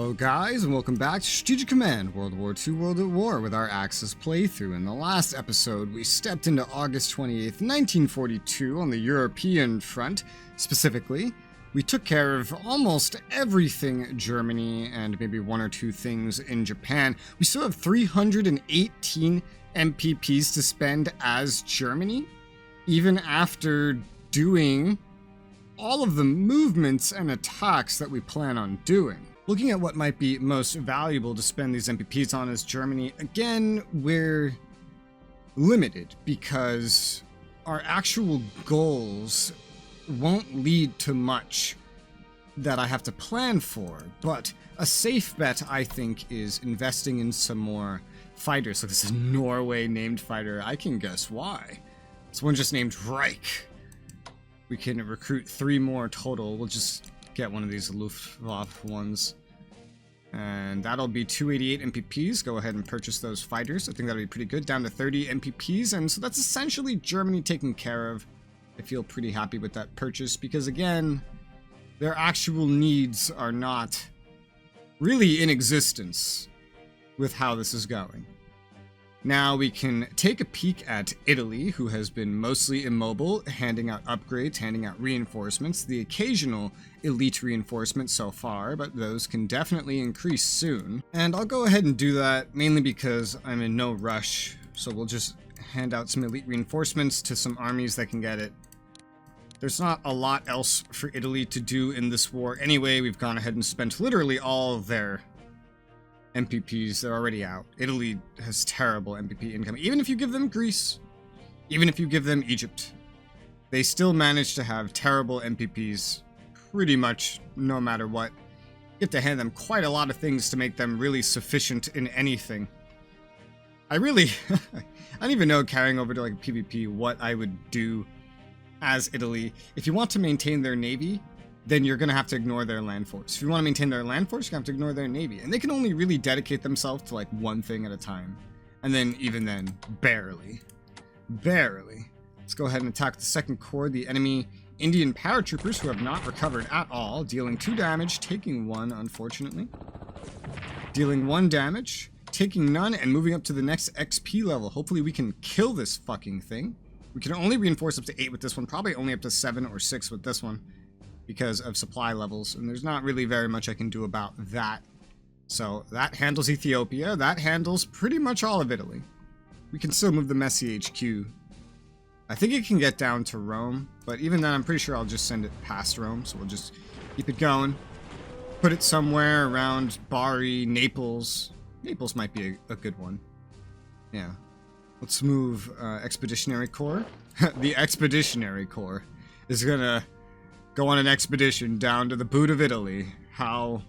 Hello guys, and welcome back to Strategic Command World War II World at War with our Axis playthrough. In the last episode, we stepped into August 28th, 1942 on the European front. Specifically, we took care of almost everything Germany and maybe one or two things in Japan. We still have 318 MPPs to spend as Germany, even after doing all of the movements and attacks that we plan on doing. Looking at what might be most valuable to spend these MPPs on as Germany, again, we're limited because our actual goals won't lead to much that I have to plan for, but a safe bet, I think, is investing in some more fighters. So this is Norway named fighter. I can guess why. This one just named Reich. We can recruit 3 more total. We'll just get one of these Luftwaffe ones. And that'll be 288 MPPs. Go ahead and purchase those fighters. I think that'll be pretty good. Down to 30 MPPs. And so that's essentially Germany taken care of. I feel pretty happy with that purchase because, again, their actual needs are not really in existence with how this is going. Now we can take a peek at Italy, who has been mostly immobile, handing out upgrades, handing out reinforcements, the occasional elite reinforcements so far, but those can definitely increase soon. And I'll go ahead and do that, mainly because I'm in no rush, so we'll just hand out some elite reinforcements to some armies that can get it. There's not a lot else for Italy to do in this war anyway. We've gone ahead and spent literally all of their MPPs. They're already out. Italy has terrible MPP income. Even if you give them Greece, even if you give them Egypt, they still manage to have terrible MPPs pretty much no matter what. You have to hand them quite a lot of things to make them really sufficient in anything. I don't even know, carrying over to like PvP, what I would do as Italy. If you want to maintain their navy, then you're going to have to ignore their land force. If you want to maintain their land force, you have to ignore their navy. And they can only really dedicate themselves to like one thing at a time. And then, even then, barely. Barely. Let's go ahead and attack the 2nd Corps, the enemy Indian paratroopers, who have not recovered at all, dealing 2 damage, taking 1, unfortunately. Dealing 1 damage, taking none, and moving up to the next XP level. Hopefully we can kill this fucking thing. We can only reinforce up to 8 with this one, probably only up to 7 or 6 with this one, because of supply levels, and there's not really very much I can do about that. So that handles Ethiopia. That handles pretty much all of Italy. We can still move the Messi HQ. I think it can get down to Rome, but even then I'm pretty sure I'll just send it past Rome, so we'll just keep it going. Put it somewhere around Bari, Naples. Naples might be a good one. Yeah. Let's move Expeditionary Corps. The Expeditionary Corps is gonna go on an expedition down to the boot of Italy. How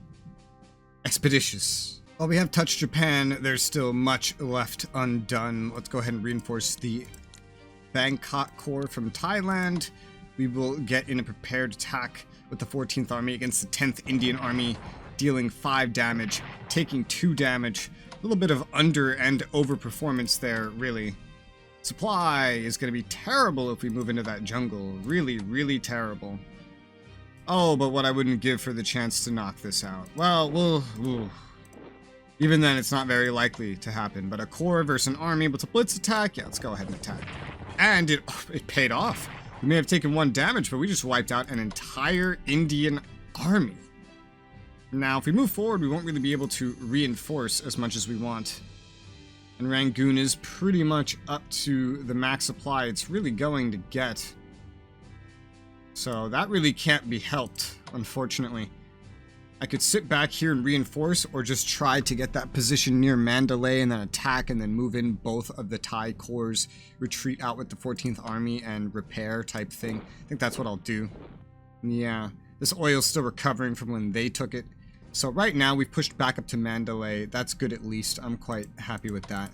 expeditious. While we have touched Japan, there's still much left undone. Let's go ahead and reinforce the Bangkok Corps from Thailand. We will get in a prepared attack with the 14th Army against the 10th Indian Army, dealing 5 damage, taking 2 damage. A little bit of under and over performance there, really. Supply is going to be terrible if we move into that jungle. Really, really terrible. Oh, but what I wouldn't give for the chance to knock this out. Well, even then, it's not very likely to happen. But a corps versus an army with a blitz attack? Yeah, let's go ahead and attack. And it paid off. We may have taken 1 damage, but we just wiped out an entire Indian army. Now, if we move forward, we won't really be able to reinforce as much as we want. And Rangoon is pretty much up to the max supply it's really going to get. So that really can't be helped, unfortunately. I could sit back here and reinforce, or just try to get that position near Mandalay and then attack and then move in both of the Thai corps, retreat out with the 14th Army and repair type thing. I think that's what I'll do. Yeah, this oil's still recovering from when they took it. So right now we've pushed back up to Mandalay. That's good at least. I'm quite happy with that.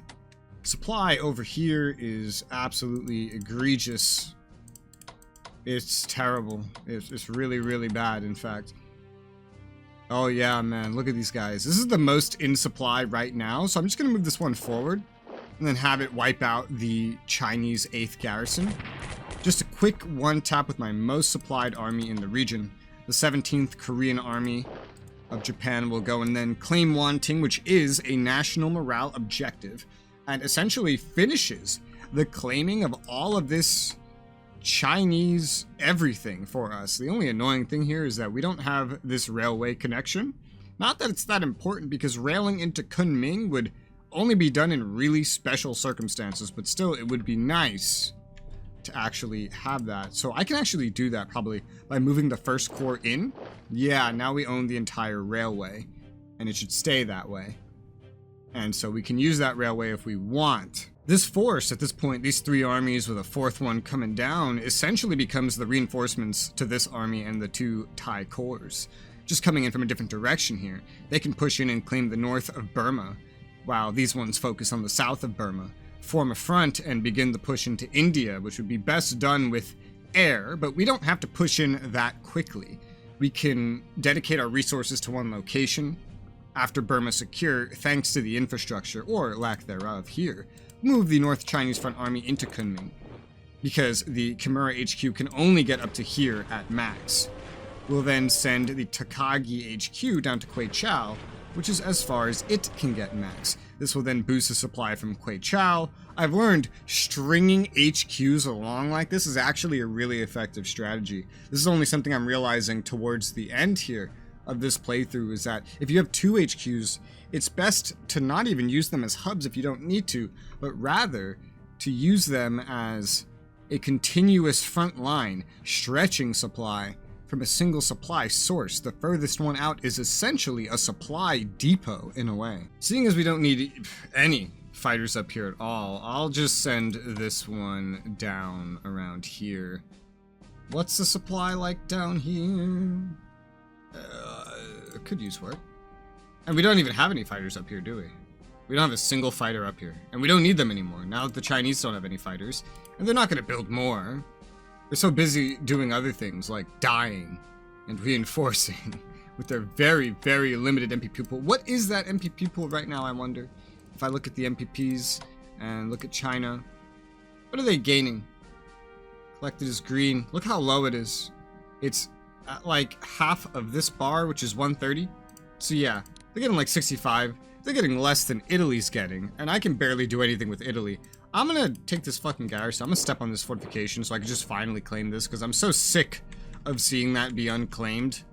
Supply over here is absolutely egregious. It's terrible. It's really, really bad, in fact. Oh yeah, man, look at these guys. This is the most in supply right now, so I'm just gonna move this one forward and then have it wipe out the Chinese 8th Garrison. Just a quick one tap with my most supplied army in the region. The 17th Korean Army of Japan will go and then claim Wanting, which is a national morale objective, and essentially finishes the claiming of all of this Chinese everything for us. The only annoying thing here is that we don't have this railway connection. Not that it's that important, because railing into Kunming would only be done in really special circumstances, but still it would be nice to actually have that. So I can actually do that probably by moving the first corps in. Yeah, now we own the entire railway, and it should stay that way. And so we can use that railway if we want. This force, at this point, these 3 armies with a 4th one coming down, essentially becomes the reinforcements to this army and the 2 Thai corps. Just coming in from a different direction here. They can push in and claim the north of Burma, while these ones focus on the south of Burma, form a front and begin the push into India, which would be best done with air, but we don't have to push in that quickly. We can dedicate our resources to one location. After Burma secure, thanks to the infrastructure, or lack thereof here, move the North Chinese Front Army into Kunming, because the Kimura HQ can only get up to here at max. We'll then send the Takagi HQ down to Kweichow, which is as far as it can get max. This will then boost the supply from Kweichow. I've learned stringing HQs along like this is actually a really effective strategy. This is only something I'm realizing towards the end here of this playthrough, is that if you have 2 HQs, it's best to not even use them as hubs if you don't need to, but rather to use them as a continuous front line, stretching supply from a single supply source. The furthest one out is essentially a supply depot in a way. Seeing as we don't need any fighters up here at all, I'll just send this one down around here. What's the supply like down here? Could use work. And we don't even have any fighters up here, do we? We don't have a single fighter up here. And we don't need them anymore, now that the Chinese don't have any fighters. And they're not going to build more. They're so busy doing other things, like dying and reinforcing with their very, very limited MP pool. What is that MP pool right now, I wonder? If I look at the MPPs and look at China, what are they gaining? Collected is green. Look how low it is. It's at like half of this bar, which is 130. So yeah, they're getting like 65. They're getting less than Italy's getting, and I can barely do anything with Italy. I'm gonna take this fucking garrison. I'm gonna step on this fortification so I can just finally claim this, because I'm so sick of seeing that be unclaimed.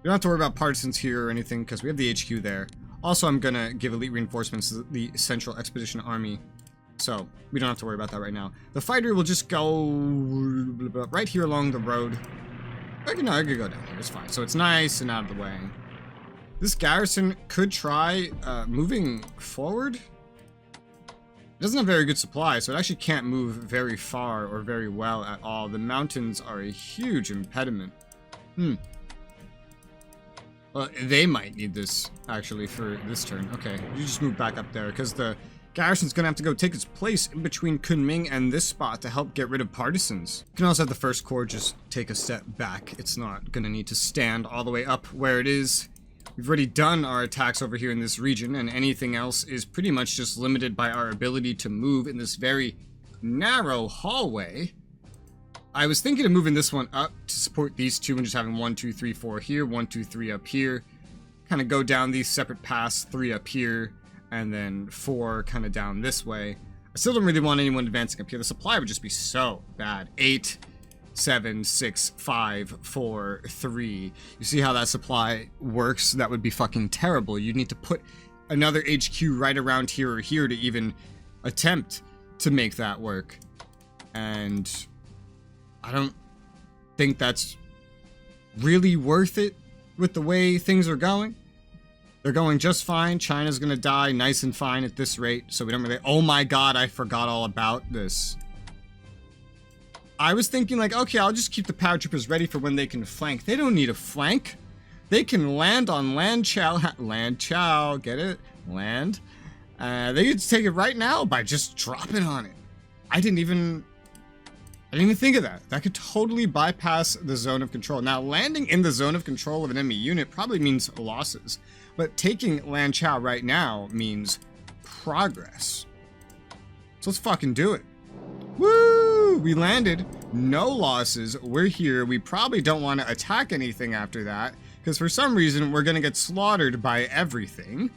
We don't have to worry about partisans here or anything, because we have the HQ there. Also, I'm gonna give elite reinforcements to the Central Expedition Army, so we don't have to worry about that right now. The fighter will just go right here along the road. No, I could go down here. It's fine. So it's nice and out of the way. This garrison could try moving forward. It doesn't have very good supply, so it actually can't move very far or very well at all. The mountains are a huge impediment. Well, they might need this, actually, for this turn. Okay, you just move back up there, because the garrison's gonna have to go take its place in between Kunming and this spot to help get rid of partisans. You can also have the first corps just take a step back. It's not gonna need to stand all the way up where it is. We've already done our attacks over here in this region, and anything else is pretty much just limited by our ability to move in this very narrow hallway. I was thinking of moving this one up to support these two and just having 1, 2, 3, 4 here, 1, 2, 3 up here. Kind of go down these separate paths, 3 up here, and then 4 kind of down this way. I still don't really want anyone advancing up here. The supply would just be so bad. 8, 7, 6, 5, 4, 3. You see how that supply works? That would be fucking terrible. You'd need to put another HQ right around here or here to even attempt to make that work. And I don't think that's really worth it with the way things are going. They're going just fine. China's gonna die nice and fine at this rate, so we don't really... Oh my god, I forgot all about this. I was thinking like, okay, I'll just keep the paratroopers ready for when they can flank. They don't need a flank. They can land on Lanchow. Lanchow, get it? Land. They could take it right now by just dropping on it. I didn't even think of that. That could totally bypass the zone of control. Now, landing in the zone of control of an enemy unit probably means losses. But taking Lanchow right now means progress. So let's fucking do it. Woo! We landed. No losses. We're here. We probably don't want to attack anything after that, because for some reason we're gonna get slaughtered by everything,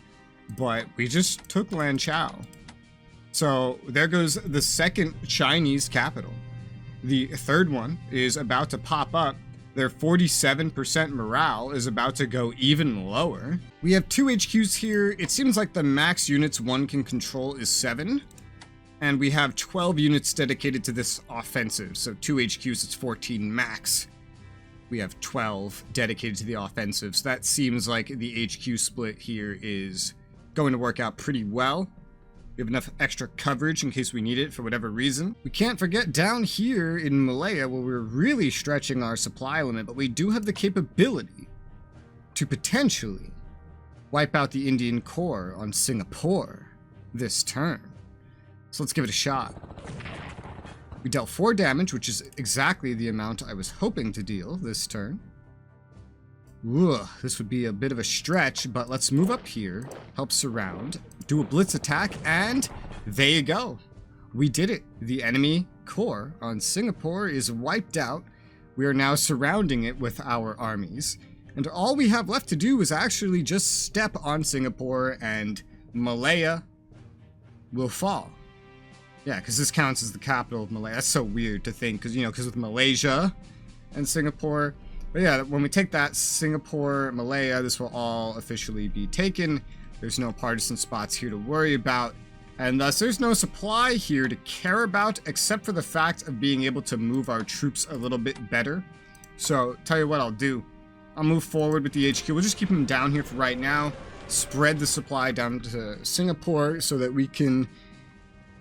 but we just took Lanchao. So there goes the second Chinese capital. The third one is about to pop up. Their 47% morale is about to go even lower. We have 2 HQs here. It seems like the max units one can control is 7. And we have 12 units dedicated to this offensive. So 2 HQs, it's 14 max. We have 12 dedicated to the offensive. So that seems like the HQ split here is going to work out pretty well. We have enough extra coverage in case we need it for whatever reason. We can't forget down here in Malaya where we're really stretching our supply limit, but we do have the capability to potentially wipe out the Indian Corps on Singapore this turn. So let's give it a shot. We dealt 4 damage, which is exactly the amount I was hoping to deal this turn. Ugh, this would be a bit of a stretch, but let's move up here, help surround, do a blitz attack, and there you go. We did it. The enemy core on Singapore is wiped out. We are now surrounding it with our armies. And all we have left to do is actually just step on Singapore and Malaya will fall. Yeah, because this counts as the capital of Malaya. That's so weird to think, because, you know, because with Malaysia and Singapore. But yeah, when we take that, Singapore, Malaya, this will all officially be taken. There's no partisan spots here to worry about. And thus, there's no supply here to care about, except for the fact of being able to move our troops a little bit better. So, tell you what I'll do. I'll move forward with the HQ. We'll just keep them down here for right now. Spread the supply down to Singapore so that we can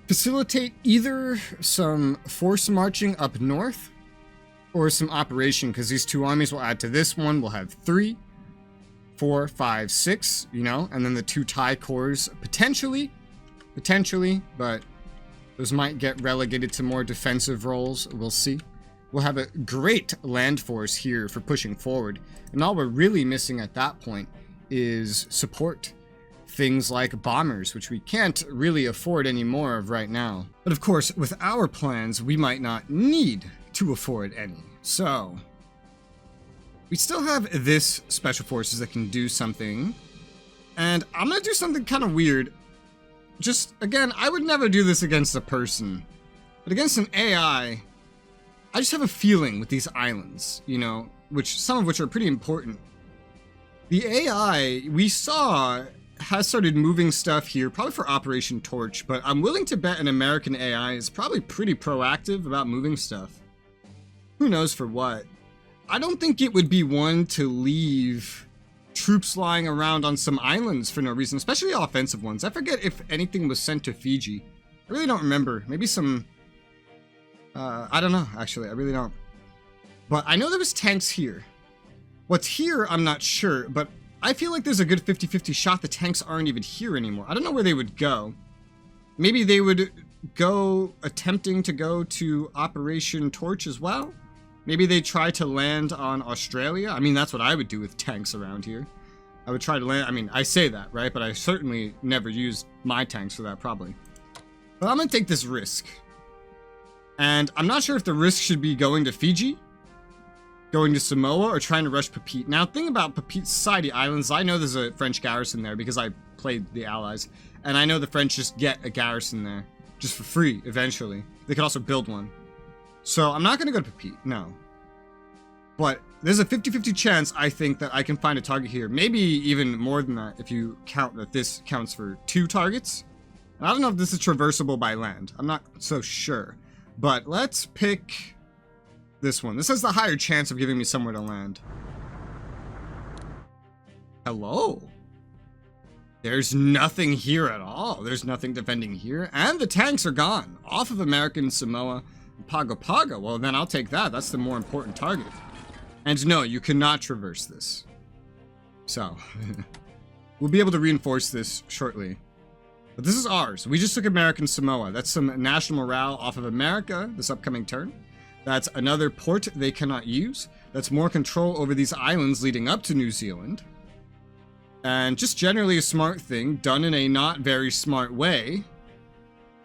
facilitate either some force marching up north or some operation, because these 2 armies will add to this one. We'll have 3, 4, 5, 6, you know, and then the 2 Thai corps potentially, but those might get relegated to more defensive roles. We'll see. We'll have a great land force here for pushing forward, and all we're really missing at that point is support. Things like bombers, which we can't really afford any more of right now. But of course, with our plans, we might not need to afford any. So, we still have this special forces that can do something, and I'm gonna do something kind of weird. Just, again, I would never do this against a person, but against an AI, I just have a feeling with these islands, you know, some of which are pretty important. The AI we saw has started moving stuff here, probably for Operation Torch, but I'm willing to bet an American AI is probably pretty proactive about moving stuff. Who knows for what? I don't think it would be one to leave troops lying around on some islands for no reason, especially offensive ones. I forget if anything was sent to Fiji. I really don't remember. Maybe some... I don't know, actually. I really don't. But I know there was tanks here. What's here, I'm not sure, but I feel like there's a good 50-50 shot the tanks aren't even here anymore. I don't know where they would go. Maybe they would go attempting to go to Operation Torch as well? Maybe they try to land on Australia? I mean, that's what I would do with tanks around here. I would try to land... I mean, I say that, right? But I certainly never used my tanks for that, probably. But I'm going to take this risk. And I'm not sure if the risk should be going to Fiji, going to Samoa, or trying to rush Papeete. Now, thing about Papeete Society Islands, I know there's a French garrison there because I played the Allies. And I know the French just get a garrison there, just for free, eventually. They could also build one. So, I'm not going to go to Papeete, no. But there's a 50-50 chance, I think, that I can find a target here. Maybe even more than that, if you count that this counts for 2 targets. And I don't know if this is traversable by land. I'm not so sure. But let's pick this one. This has the higher chance of giving me somewhere to land. Hello? There's nothing here at all. There's nothing defending here. And the tanks are gone. Off of American Samoa. Pago Pago. Well, then I'll take that. That's the more important target. And no, you cannot traverse this. So, we'll be able to reinforce this shortly. But this is ours. We just took American Samoa. That's some national morale off of America this upcoming turn. That's another port they cannot use. That's more control over these islands leading up to New Zealand. And just generally a smart thing, done in a not very smart way.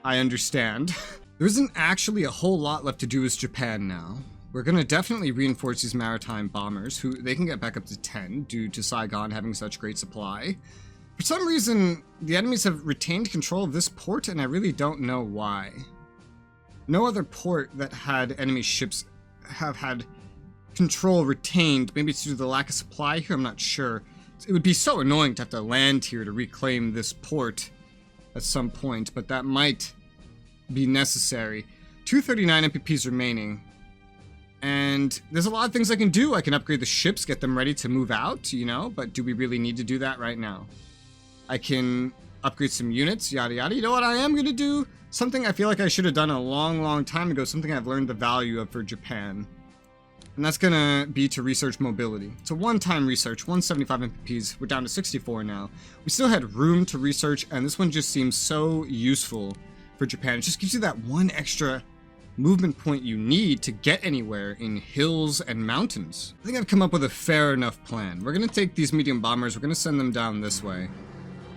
I understand. There isn't actually a whole lot left to do with Japan now. We're going to definitely reinforce these maritime bombers, who they can get back up to 10 due to Saigon having such great supply. For some reason, the enemies have retained control of this port, and I really don't know why. No other port that had enemy ships have had control retained. Maybe it's due to the lack of supply here, I'm not sure. It would be so annoying to have to land here to reclaim this port at some point, but that might be necessary. 239 MPPs remaining. And there's a lot of things I can do. I can upgrade the ships, get them ready to move out, you know, but do we really need to do that right now? I can upgrade some units, yada yada. You know what I am going to do? Something I feel like I should have done a long time ago, something I've learned the value of for Japan. And that's going to be to research mobility. It's a one-time research, 175 MPPs. We're down to 64 now. We still had room to research, and this one just seems so useful for Japan. It just gives you that one extra movement point you need to get anywhere in hills and mountains. I think I've come up with a fair enough plan. We're going to take these medium bombers, we're going to send them down this way.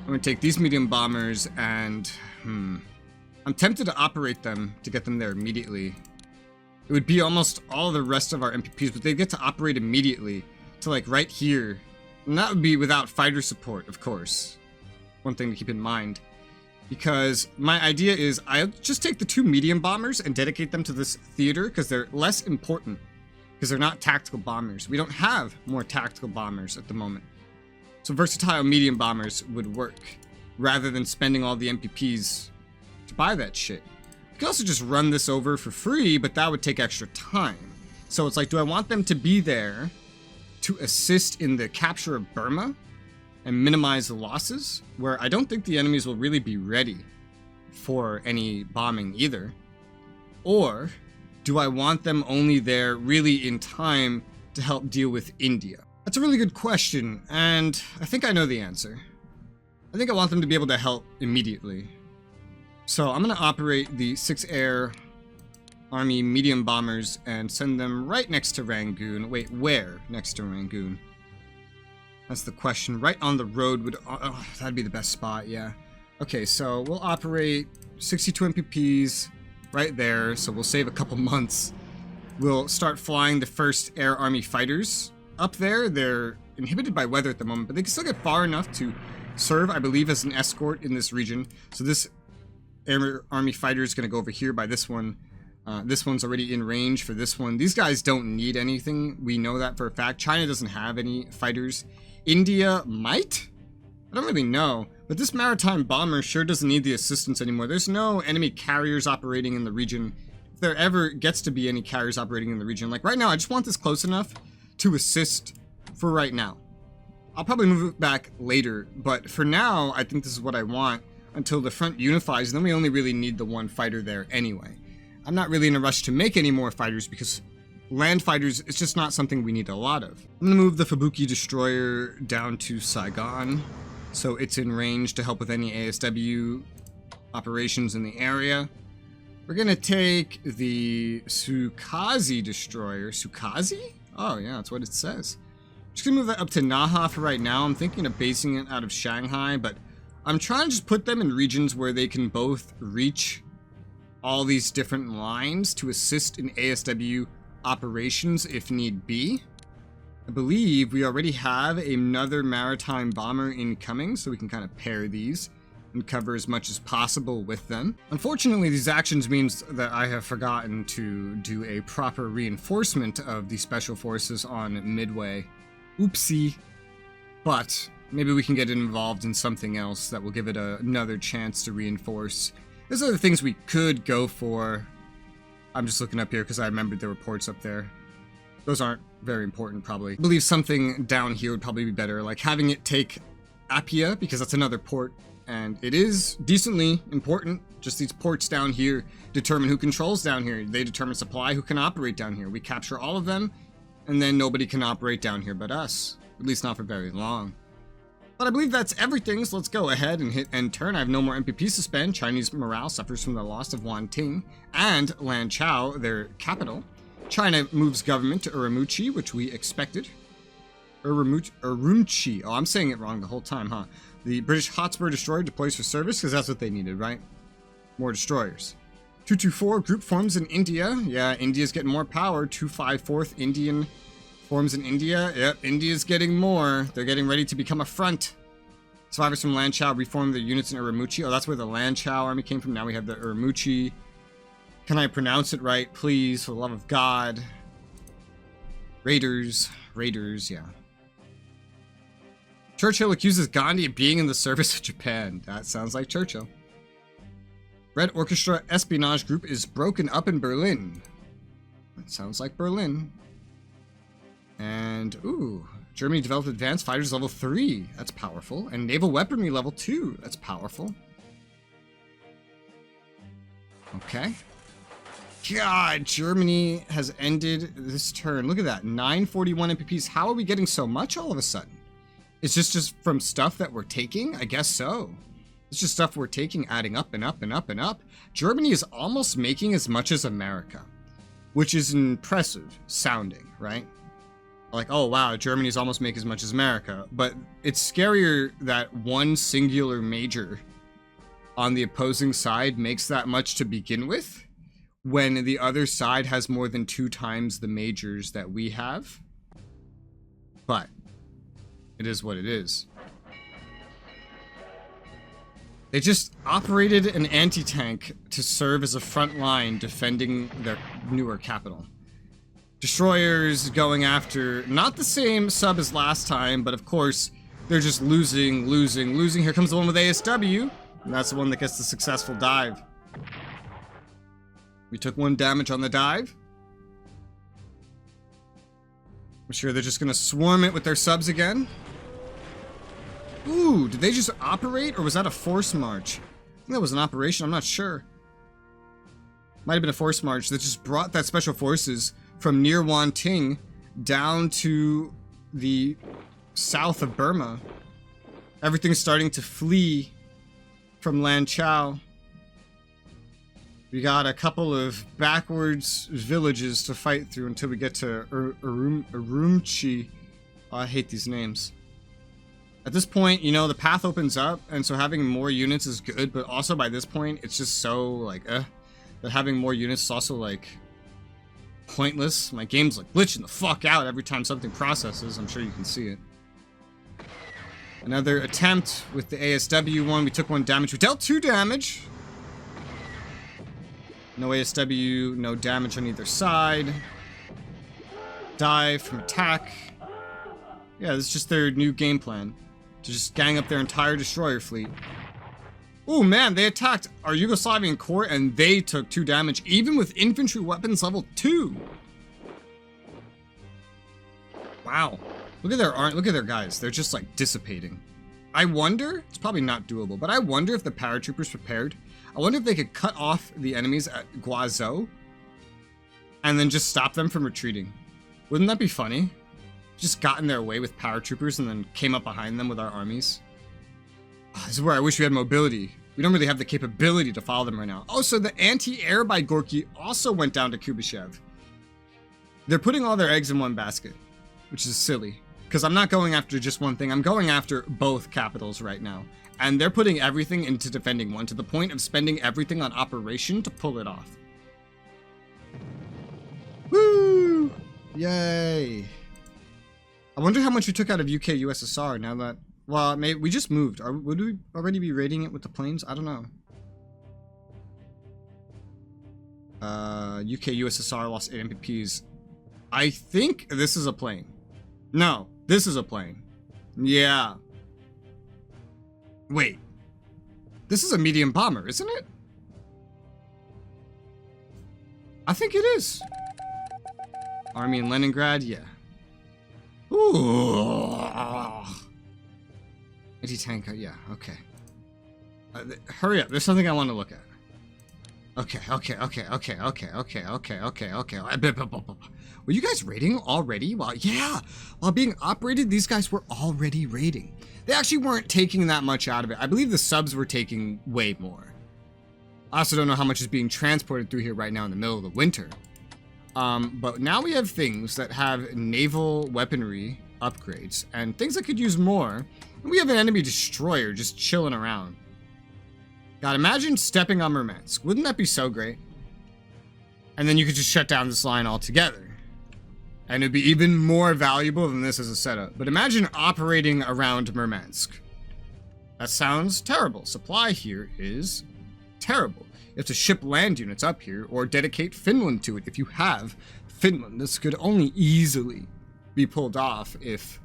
I'm going to take these medium bombers and, I'm tempted to operate them to get them there immediately. It would be almost all the rest of our MPPs, but they get to operate immediately to like right here. And that would be without fighter support, of course. One thing to keep in mind. Because my idea is I'll just take the 2 medium bombers and dedicate them to this theater because they're less important. Because they're not tactical bombers. We don't have more tactical bombers at the moment. So versatile medium bombers would work rather than spending all the MPPs to buy that shit. We could also just run this over for free, but that would take extra time. So it's like, do I want them to be there to assist in the capture of Burma and minimize the losses, where I don't think the enemies will really be ready for any bombing either? Or do I want them only there really in time to help deal with India? That's a really good question, and I think I know the answer. I think I want them to be able to help immediately. So I'm going to operate the 6 Air Army medium bombers and send them right next to Rangoon. Wait, where next to Rangoon? That's the question. Right on the road would... Oh, that'd be the best spot, yeah. Okay, so we'll operate 62 MPPs right there, so we'll save a couple months. We'll start flying the first Air Army fighters up there. They're inhibited by weather at the moment, but they can still get far enough to serve, I believe, as an escort in this region. So this Air Army fighter is going to go over here by this one. This one's already in range for this one. These guys don't need anything. We know that for a fact. China doesn't have any fighters. India might? I don't really know. But this maritime bomber sure doesn't need the assistance anymore. There's no enemy carriers operating in the region. If there ever gets to be any carriers operating in the region. Like right now, I just want this close enough to assist for right now. I'll probably move it back later. But for now, I think this is what I want until the front unifies. And then we only really need the 1 fighter there anyway. I'm not really in a rush to make any more fighters because land fighters is just not something we need a lot of. I'm going to move the Fubuki destroyer down to Saigon so it's in range to help with any ASW operations in the area. We're going to take the Sukazi destroyer. Sukazi? Oh yeah, that's what it says. Just going to move that up to Naha for right now. I'm thinking of basing it out of Shanghai, but I'm trying to just put them in regions where they can both reach all these different lines to assist in ASW operations if need be. I believe we already have another maritime bomber incoming, so we can kind of pair these and cover as much as possible with them. Unfortunately, these actions means that I have forgotten to do a proper reinforcement of the special forces on Midway. Oopsie. But maybe we can get involved in something else that will give it another chance to reinforce. There's other things we could go for. I'm just looking up here because I remembered the reports up there. Those aren't very important, probably. I believe something down here would probably be better, like having it take Apia, because that's another port, and it is decently important. Just these ports down here determine who controls down here. They determine supply, who can operate down here. We capture all of them, and then nobody can operate down here but us. At least not for very long. But I believe that's everything, so let's go ahead and hit end turn. I have no more MPPs to spend. Chinese morale suffers from the loss of Wanting and Lanchao, their capital. China moves government to Urumqi, which we expected. Urumqi. Oh, I'm saying it wrong the whole time, huh? The British Hotspur destroyer deploys for service, because that's what they needed, right? More destroyers. 224 group forms in India. Yeah, India's getting more power. 254th Indian forms in India. Yep, India's getting more. They're getting ready to become a front. Survivors from Lanchow reformed their units in Urumqi. Oh, that's where the Lanchow army came from. Now we have the Urumqi. Can I pronounce it right, please? For the love of God. Raiders, yeah. Churchill accuses Gandhi of being in the service of Japan. That sounds like Churchill. Red Orchestra espionage group is broken up in Berlin. That sounds like Berlin. And, ooh, Germany developed advanced fighters level 3. That's powerful. And naval weaponry level 2. That's powerful. Okay. God, Germany has ended this turn. Look at that. 941 MPPs. How are we getting so much all of a sudden? It's just from stuff that we're taking? I guess so. It's just stuff we're taking, adding up and up and up and up. Germany is almost making as much as America, which is impressive sounding, right? Like, oh wow, Germany's almost making as much as America. But it's scarier that one singular major on the opposing side makes that much to begin with, when the other side has more than 2 times the majors that we have. But it is what it is. They just operated an anti-tank to serve as a front line defending their newer capital. Destroyers going after not the same sub as last time, but of course they're just losing. Here comes the one with ASW, and that's the one that gets the successful dive. We took 1 damage on the dive. I'm sure they're just gonna swarm it with their subs again. Ooh, did they just operate, or was that a force march? I think that was an operation, I'm not sure. Might have been a force march that just brought that special forces from near Wanting down to the south of Burma. Everything's starting to flee from Lanchow. We got a couple of backwards villages to fight through until we get to Urumqi. Oh, I hate these names. At this point, you know, the path opens up, and so having more units is good, but also by this point, it's just so, like, that having more units is also, like, pointless. My game's, like, glitching the fuck out every time something processes. I'm sure you can see it. Another attempt with the ASW one. We took 1 damage. We dealt 2 damage. No ASW, no damage on either side. Dive from attack. Yeah, this is just their new game plan. To just gang up their entire destroyer fleet. Oh man, they attacked our Yugoslavian core and they took 2 damage, even with infantry weapons level 2. Wow. Look at their guys. They're just like dissipating. I wonder, it's probably not doable, but I wonder if the paratroopers prepared. I wonder if they could cut off the enemies at Guizhou and then just stop them from retreating. Wouldn't that be funny? Just got in their way with paratroopers and then came up behind them with our armies. Oh, this is where I wish we had mobility. We don't really have the capability to follow them right now. Oh, so the anti-air by Gorky also went down to Kubyshev. They're putting all their eggs in one basket, which is silly. Because I'm not going after just one thing. I'm going after both capitals right now. And they're putting everything into defending one, to the point of spending everything on operation to pull it off. Woo! Yay! I wonder how much we took out of UK USSR now that... Well, maybe we just moved. Would we already be raiding it with the planes? I don't know. UK USSR lost 8 MPPs. I think this is a plane. No, this is a plane. Yeah. Wait. This is a medium bomber, isn't it? I think it is. Army in Leningrad, yeah. Ooh. Anti-tank, yeah, okay. Hurry up, there's something I want to look at. Okay. Were you guys raiding already? Well, yeah. While being operated, these guys were already raiding. They actually weren't taking that much out of it. I believe the subs were taking way more. I also don't know how much is being transported through here right now in the middle of the winter. But now we have things that have naval weaponry upgrades and things that could use more. And we have an enemy destroyer just chilling around. God, imagine stepping on Murmansk. Wouldn't that be so great? And then you could just shut down this line altogether. And it'd be even more valuable than this as a setup. But imagine operating around Murmansk. That sounds terrible. Supply here is terrible. You have to ship land units up here or dedicate Finland to it. If you have Finland, this could only easily be pulled off if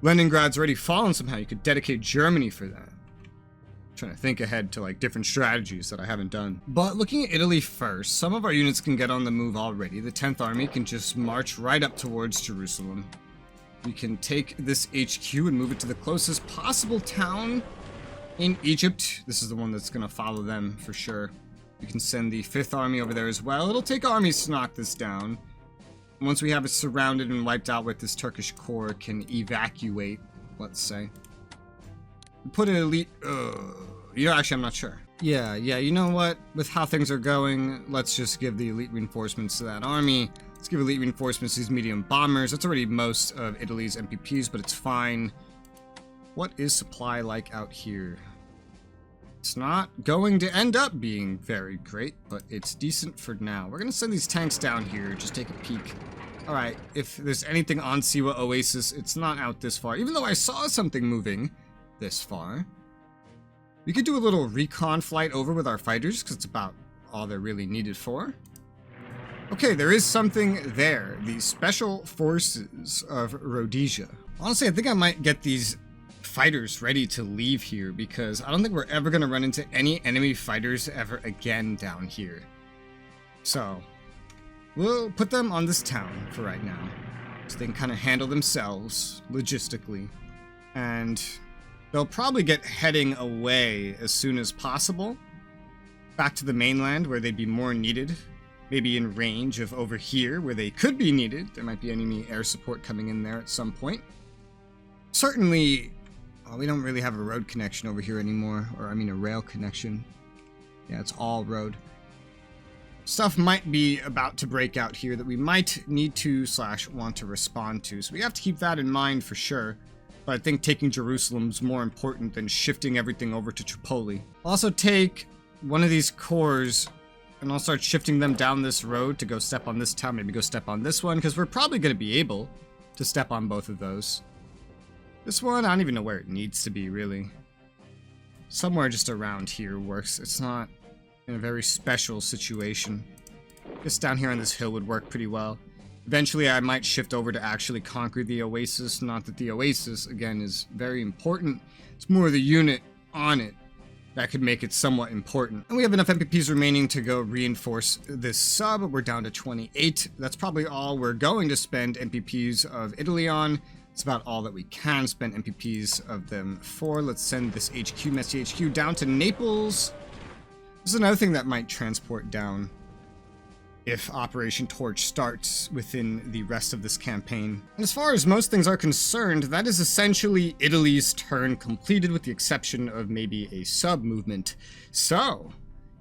Leningrad's already fallen somehow. You could dedicate Germany for that. Trying to think ahead to like different strategies that I haven't done. But looking at Italy first, some of our units can get on the move already. The 10th Army can just march right up towards Jerusalem. We can take this HQ and move it to the closest possible town in Egypt. This is the one that's going to follow them for sure. We can send the 5th Army over there as well. It'll take armies to knock this down. Once we have it surrounded and wiped out with this Turkish corps can evacuate, let's say. Put an elite... actually, I'm not sure. Yeah, you know what? With how things are going, let's just give the elite reinforcements to that army. Let's give elite reinforcements to these medium bombers. That's already most of Italy's MPPs, but it's fine. What is supply like out here? It's not going to end up being very great, but it's decent for now. We're going to send these tanks down here, just take a peek. Alright, if there's anything on Siwa Oasis, it's not out this far. Even though I saw something moving this far. We could do a little recon flight over with our fighters, because it's about all they're really needed for. Okay, there is something there. The Special Forces of Rhodesia. Honestly, I think I might get these fighters ready to leave here, because I don't think we're ever going to run into any enemy fighters ever again down here. So, we'll put them on this town for right now, so they can kind of handle themselves logistically. And they'll probably get heading away as soon as possible, back to the mainland where they'd be more needed, maybe in range of over here where they could be needed. There might be enemy air support coming in there at some point. Certainly, we don't really have a road connection over here anymore, or I mean a rail connection. Yeah, it's all road. Stuff might be about to break out here that we might need to / want to respond to, so we have to keep that in mind for sure. But I think taking Jerusalem's more important than shifting everything over to Tripoli. I'll also take one of these corps and I'll start shifting them down this road to go step on this town, maybe go step on this one, because we're probably going to be able to step on both of those. This one, I don't even know where it needs to be, really. Somewhere just around here works. It's not in a very special situation. Just down here on this hill would work pretty well. Eventually, I might shift over to actually conquer the Oasis. Not that the Oasis, again, is very important. It's more the unit on it that could make it somewhat important. And we have enough MPPs remaining to go reinforce this sub. We're down to 28. That's probably all we're going to spend MPPs of Italy on. It's about all that we can spend MPPs of them for. Let's send this HQ, Messy HQ, down to Naples. This is another thing that might transport down if Operation Torch starts within the rest of this campaign. And as far as most things are concerned, that is essentially Italy's turn completed, with the exception of maybe a sub-movement. So,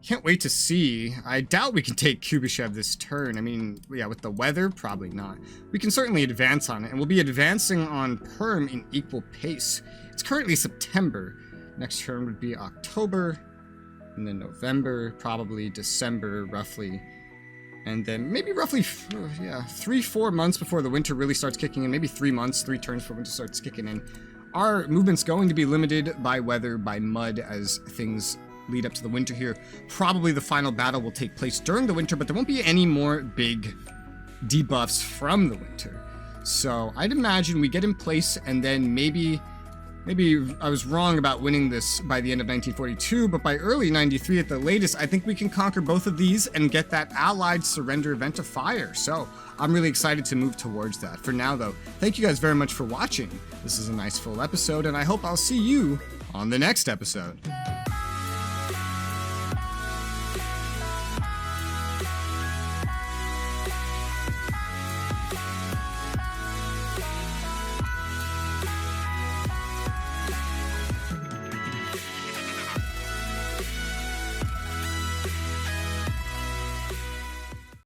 can't wait to see. I doubt we can take Kubyshev this turn. I mean, yeah, with the weather, probably not. We can certainly advance on it, and we'll be advancing on Perm in equal pace. It's currently September. Next turn would be October, and then November, probably December, roughly. And then maybe roughly, 3-4 months before the winter really starts kicking in. Maybe 3 months, 3 turns before winter starts kicking in. Our movement's going to be limited by weather, by mud, as things lead up to the winter here. Probably the final battle will take place during the winter, but there won't be any more big debuffs from the winter. So I'd imagine we get in place, and then maybe I was wrong about winning this by the end of 1942, but by early 93 at the latest, I think we can conquer both of these and get that Allied surrender event to fire. So I'm really excited to move towards that. For now, though, thank you guys very much for watching. This is a nice full episode, and I hope I'll see you on the next episode.